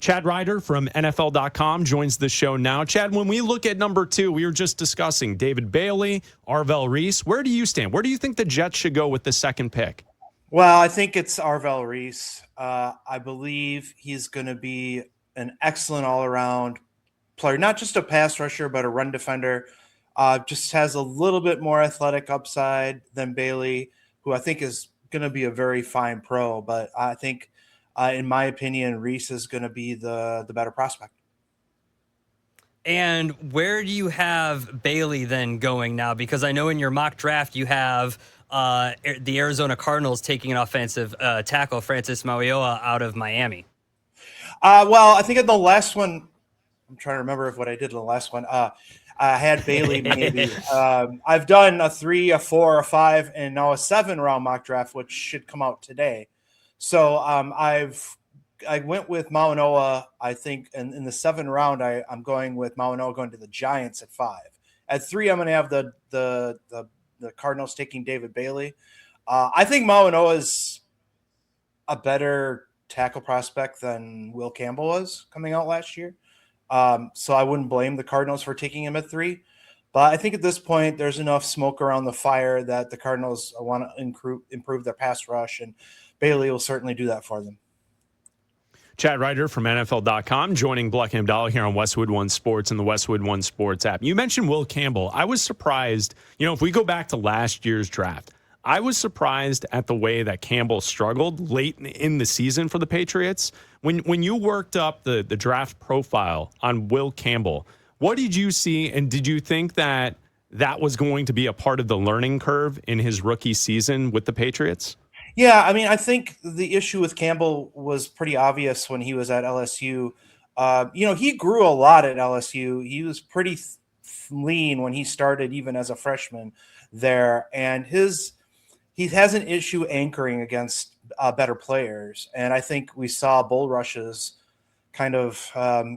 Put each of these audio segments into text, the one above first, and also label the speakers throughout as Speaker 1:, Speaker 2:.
Speaker 1: Chad Ryder from NFL.com joins the show now. Chad, when we look at number 2, we were just discussing David Bailey, Arvell Reese. Where do you stand? Where do you think the Jets should go with the second pick?
Speaker 2: Well, I think it's Arvell Reese. I believe he's going to be an excellent all-around player, not just a pass rusher, but a run defender. Just has a little bit more athletic upside than Bailey, who I think is going to be a very fine pro. But I think, in my opinion, Reese is going to be the better prospect.
Speaker 3: And where do you have Bailey then going now? Because I know in your mock draft you have the Arizona Cardinals taking an offensive tackle, Francis Mauigoa, out of Miami.
Speaker 2: Well, I think in the last one, I'm trying to remember what I did in the last one. I had Bailey maybe. I've done a 3, a 4, a 5, and now a 7-round mock draft, which should come out today. So I went with Mauigoa, I think, and in the 7th round, I'm going with Mauigoa going to the Giants at 5. At 3, I'm going to have the Cardinals taking David Bailey. I think Mauigoa is a better tackle prospect than Will Campbell was coming out last year. So I wouldn't blame the Cardinals for taking him at 3. But I think at this point, there's enough smoke around the fire that the Cardinals want to improve their pass rush, and Bailey will certainly do that for them.
Speaker 1: Chad Ryder from NFL.com joining Bleck Abdalla here on Westwood One Sports and the Westwood One Sports app. You mentioned Will Campbell. I was surprised, if we go back to last year's draft, I was surprised at the way that Campbell struggled late in the season for the Patriots. When you worked up the draft profile on Will Campbell, what did you see, and did you think that was going to be a part of the learning curve in his rookie season with the Patriots?
Speaker 2: Yeah, I mean, I think the issue with Campbell was pretty obvious when he was at LSU. He grew a lot at LSU. He was pretty lean when he started, even as a freshman there. And he has an issue anchoring against better players. And I think we saw bull rushes kind of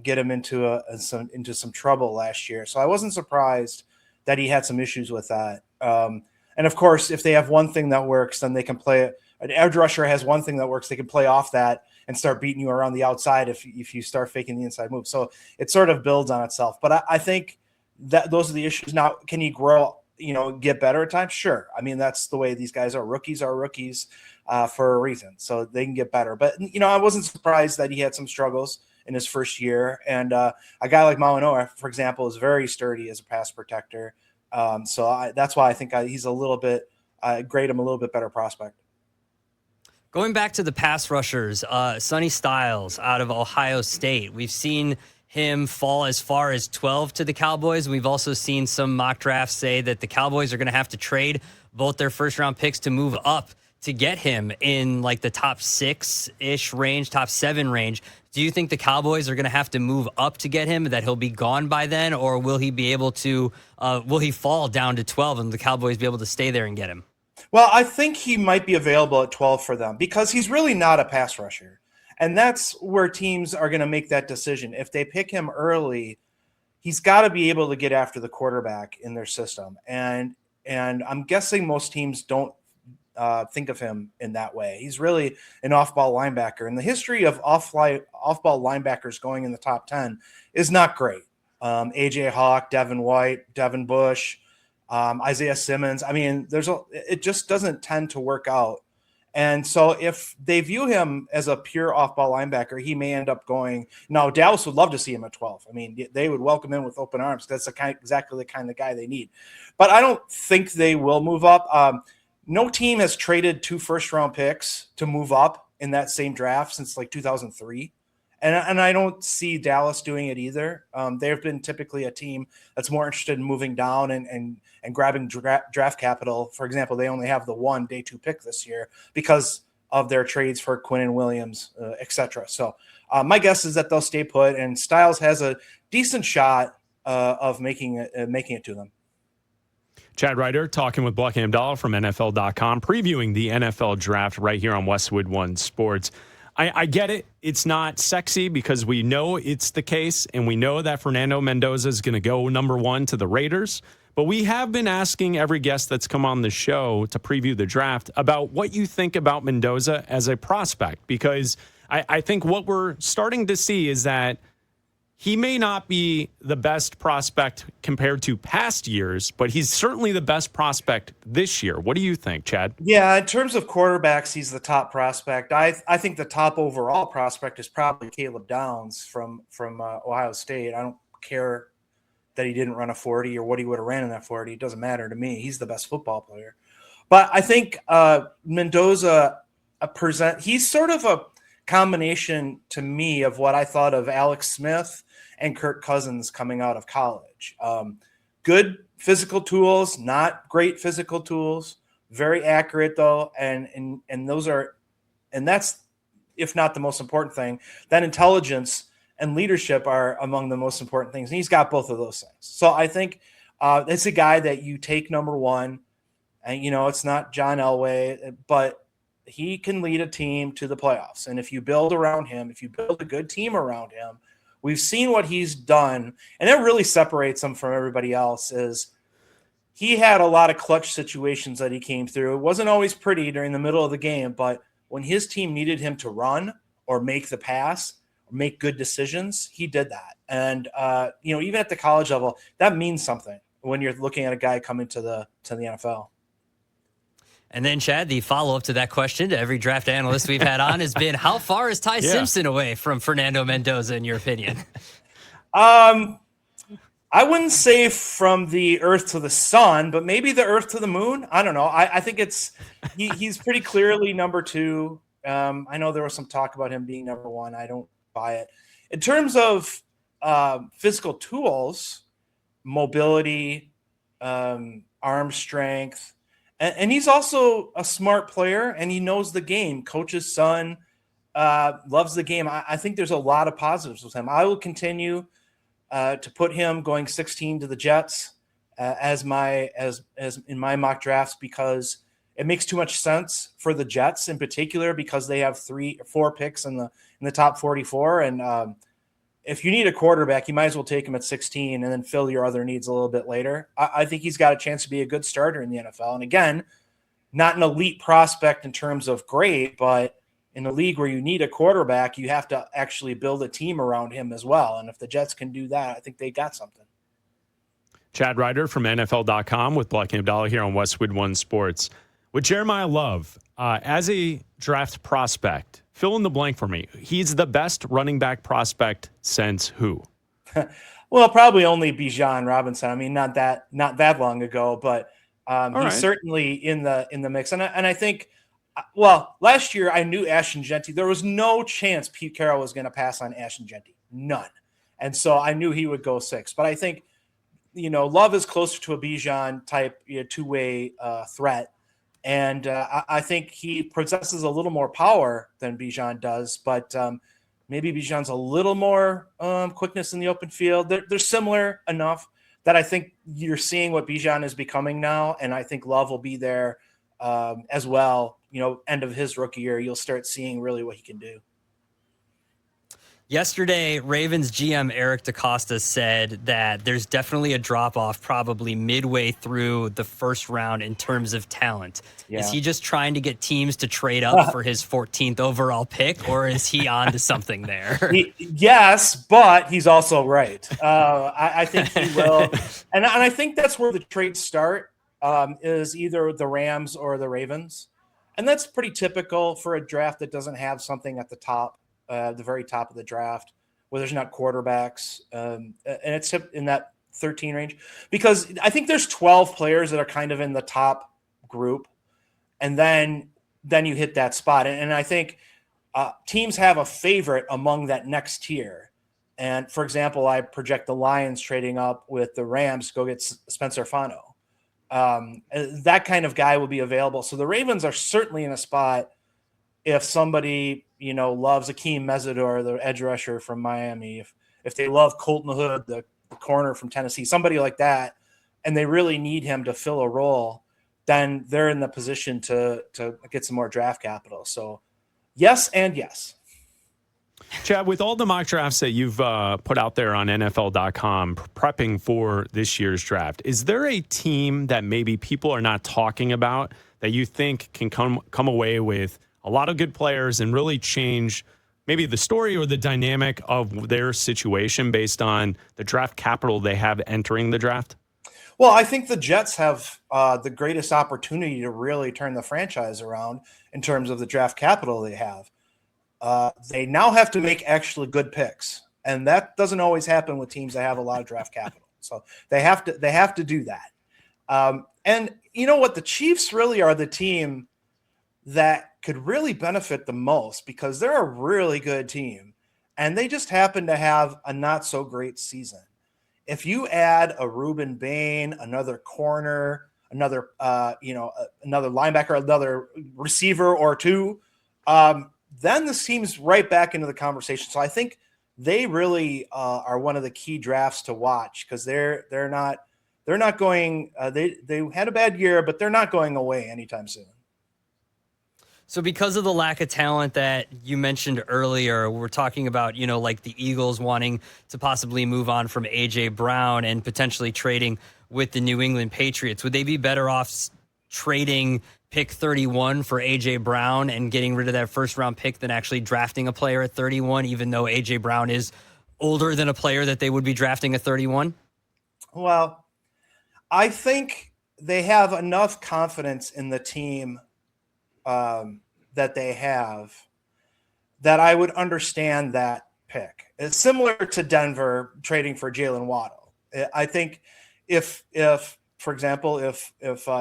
Speaker 2: get him into some trouble last year. So I wasn't surprised that he had some issues with that. And of course, if they have one thing that works, then they can play it. An edge rusher has one thing that works. They can play off that and start beating you around the outside if you start faking the inside move. So it sort of builds on itself. But I think that those are the issues. Now, can he grow, get better at times? Sure. I mean, that's the way these guys are. Rookies are rookies for a reason. So they can get better. But, I wasn't surprised that he had some struggles in his first year. And a guy like Mauigoa, for example, is very sturdy as a pass protector. So that's why I think he's a little bit grade him a little bit better prospect.
Speaker 3: Going back to the pass rushers, Sonny Styles out of Ohio State. We've seen him fall as far as 12 to the Cowboys. We've also seen some mock drafts say that the Cowboys are going to have to trade both their first-round picks to move up to get him in like the top 6-ish range, top 7 range. Do you think the Cowboys are going to have to move up to get him, that he'll be gone by then, or will he be able to, will he fall down to 12 and the Cowboys be able to stay there and get him?
Speaker 2: Well, I think he might be available at 12 for them because he's really not a pass rusher. And that's where teams are going to make that decision. If they pick him early, he's got to be able to get after the quarterback in their system. And I'm guessing most teams don't think of him in that way. He's really an off-ball linebacker. And the history of off-ball linebackers going in the top 10 is not great. A.J. Hawk, Devin White, Devin Bush, Isaiah Simmons. I mean, it just doesn't tend to work out. And so if they view him as a pure off-ball linebacker, he may end up going. Now, Dallas would love to see him at 12. I mean, they would welcome him with open arms. That's exactly the kind of guy they need. But I don't think they will move up. No team has traded 2 first-round picks to move up in that same draft since like 2003. And I don't see Dallas doing it either. They've been typically a team that's more interested in moving down and grabbing draft capital. For example, they only have the 1 day 2 pick this year because of their trades for Quinnen Williams, et cetera. So my guess is that they'll stay put, and Styles has a decent shot of making it to them.
Speaker 1: Chad Ryder talking with Bleck Abdalla from NFL.com, previewing the NFL draft right here on Westwood One Sports. I get it. It's not sexy because we know it's the case, and we know that Fernando Mendoza is going to go number 1 to the Raiders. But we have been asking every guest that's come on the show to preview the draft about what you think about Mendoza as a prospect, because I think what we're starting to see is that he may not be the best prospect compared to past years, but he's certainly the best prospect this year. What do you think, Chad?
Speaker 2: Yeah, in terms of quarterbacks, he's the top prospect. I think the top overall prospect is probably Caleb Downs from Ohio State. I don't care that he didn't run a 40 or what he would have ran in that 40. It doesn't matter to me. He's the best football player. But I think Mendoza he's sort of a combination to me of what I thought of Alex Smith and Kirk Cousins coming out of college. Good physical tools, not great physical tools, very accurate though, and that's, if not the most important thing, that intelligence and leadership are among the most important things. And he's got both of those things. So I think it's a guy that you take number one, and it's not John Elway, but he can lead a team to the playoffs. And if you build around him, if you build a good team around him, we've seen what he's done, and that really separates him from everybody else. Is he had a lot of clutch situations that he came through. It wasn't always pretty during the middle of the game, but when his team needed him to run or make the pass or make good decisions, he did that. And even at the college level, that means something when you're looking at a guy coming to the NFL.
Speaker 3: And then, Chad, the follow-up to that question to every draft analyst we've had on has been, how far is Ty Simpson away from Fernando Mendoza, in your opinion?
Speaker 2: I wouldn't say from the earth to the sun, but maybe the earth to the moon. I don't know. I think he's pretty clearly number two. I know there was some talk about him being number one. I don't buy it. In terms of physical tools, mobility, arm strength, and he's also a smart player, and he knows the game. Coach's son, loves the game. I think there's a lot of positives with him. I will continue to put him going 16 to the Jets as in my mock drafts, because it makes too much sense for the Jets in particular, because they have 3 or 4 picks in the top 44. And if you need a quarterback, you might as well take him at 16 and then fill your other needs a little bit later. I think he's got a chance to be a good starter in the NFL. And again, not an elite prospect in terms of great, but in a league where you need a quarterback, you have to actually build a team around him as well. And if the Jets can do that, I think they got something.
Speaker 1: Chad Reuter from NFL.com with Bleck Abdalla here on Westwood One Sports. With Jeremiah Love, as a draft prospect, fill in the blank for me. He's the best running back prospect since who?
Speaker 2: Well, probably only Bijan Robinson. I mean, not that long ago, but he's certainly in the mix. And I think, well, last year I knew Ashton Genty. There was no chance Pete Carroll was going to pass on Ashton Genty. None. And so I knew he would go 6. But I think, Love is closer to a Bijan type two-way threat. And I think he possesses a little more power than Bijan does, but maybe Bijan's a little more quickness in the open field. They're similar enough that I think you're seeing what Bijan is becoming now, and I think Love will be there as well. End of his rookie year, you'll start seeing really what he can do.
Speaker 3: Yesterday, Ravens GM Eric DeCosta said that there's definitely a drop-off probably midway through the first round in terms of talent. Yeah. Is he just trying to get teams to trade up for his 14th overall pick, or is he on to something there?
Speaker 2: Yes, but he's also right. I think he will. And I think that's where the trades start, is either the Rams or the Ravens. And that's pretty typical for a draft that doesn't have something at the top. The very top of the draft, where there's not quarterbacks, and it's in that 13 range, because I think there's 12 players that are kind of in the top group, and then you hit that spot. And I think teams have a favorite among that next tier. And for example, I project the Lions trading up with the Rams to go get Spencer Fano. That kind of guy will be available. So the Ravens are certainly in a spot if somebody loves Akeem Mesidor, the edge rusher from Miami, if they love Colton Hood, the corner from Tennessee, somebody like that, and they really need him to fill a role, then they're in the position to get some more draft capital. So yes and yes.
Speaker 1: Chad, with all the mock drafts that you've put out there on NFL.com prepping for this year's draft, is there a team that maybe people are not talking about that you think can come away with a lot of good players and really change maybe the story or the dynamic of their situation based on the draft capital they have entering the draft?
Speaker 2: Well, I think the Jets have the greatest opportunity to really turn the franchise around in terms of the draft capital they have. They now have to make actually good picks, and that doesn't always happen with teams that have a lot of draft capital. So they have to do that. And you know what? The Chiefs really are the team that could really benefit the most because they're a really good team, and they just happen to have a not so great season. If you add a Reuben Bain, another corner, another another linebacker, another receiver or two, then this team's right back into the conversation. So I think they really are one of the key drafts to watch because they're not going. They had a bad year, but they're not going away anytime soon.
Speaker 3: So because of the lack of talent that you mentioned earlier, we're talking about, like the Eagles wanting to possibly move on from A.J. Brown and potentially trading with the New England Patriots. Would they be better off trading pick 31 for A.J. Brown and getting rid of that first-round pick than actually drafting a player at 31, even though A.J. Brown is older than a player that they would be drafting at 31?
Speaker 2: Well, I think they have enough confidence in the team that they have that I would understand that pick. It's similar to Denver trading for Jalen Waddle. I think if for example, if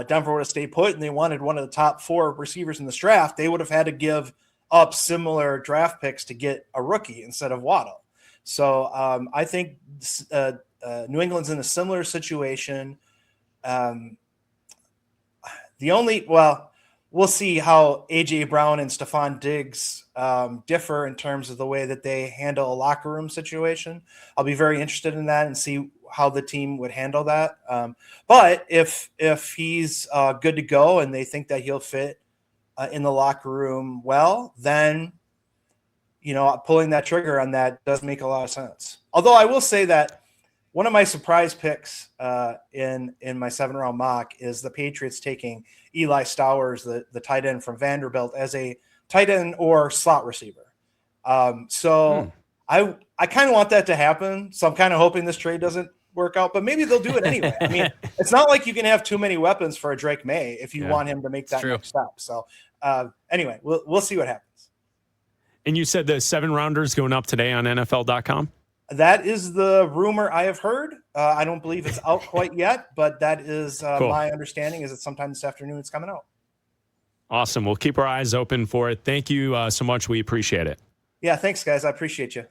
Speaker 2: Denver would have stayed put and they wanted one of the top 4 receivers in this draft, they would have had to give up similar draft picks to get a rookie instead of Waddle. So I think New England's in a similar situation. We'll see how A.J. Brown and Stephon Diggs differ in terms of the way that they handle a locker room situation. I'll be very interested in that and see how the team would handle that. But if he's good to go and they think that he'll fit in the locker room well, then pulling that trigger on that does make a lot of sense. Although I will say that one of my surprise picks in my 7-round mock is the Patriots taking Eli Stowers, the tight end from Vanderbilt, as a tight end or slot receiver. I kind of want that to happen. So I'm kind of hoping this trade doesn't work out, but maybe they'll do it anyway. I mean, it's not like you can have too many weapons for a Drake May if you want him to make that next step. So anyway, we'll see what happens. And
Speaker 1: you said the 7-rounders going up today on NFL.com?
Speaker 2: That is the rumor I have heard. I don't believe it's out quite yet, but that is cool. My understanding is that sometime this afternoon it's coming out.
Speaker 1: Awesome. We'll keep our eyes open for it. Thank you so much. We appreciate it.
Speaker 2: Yeah, thanks, guys. I appreciate you.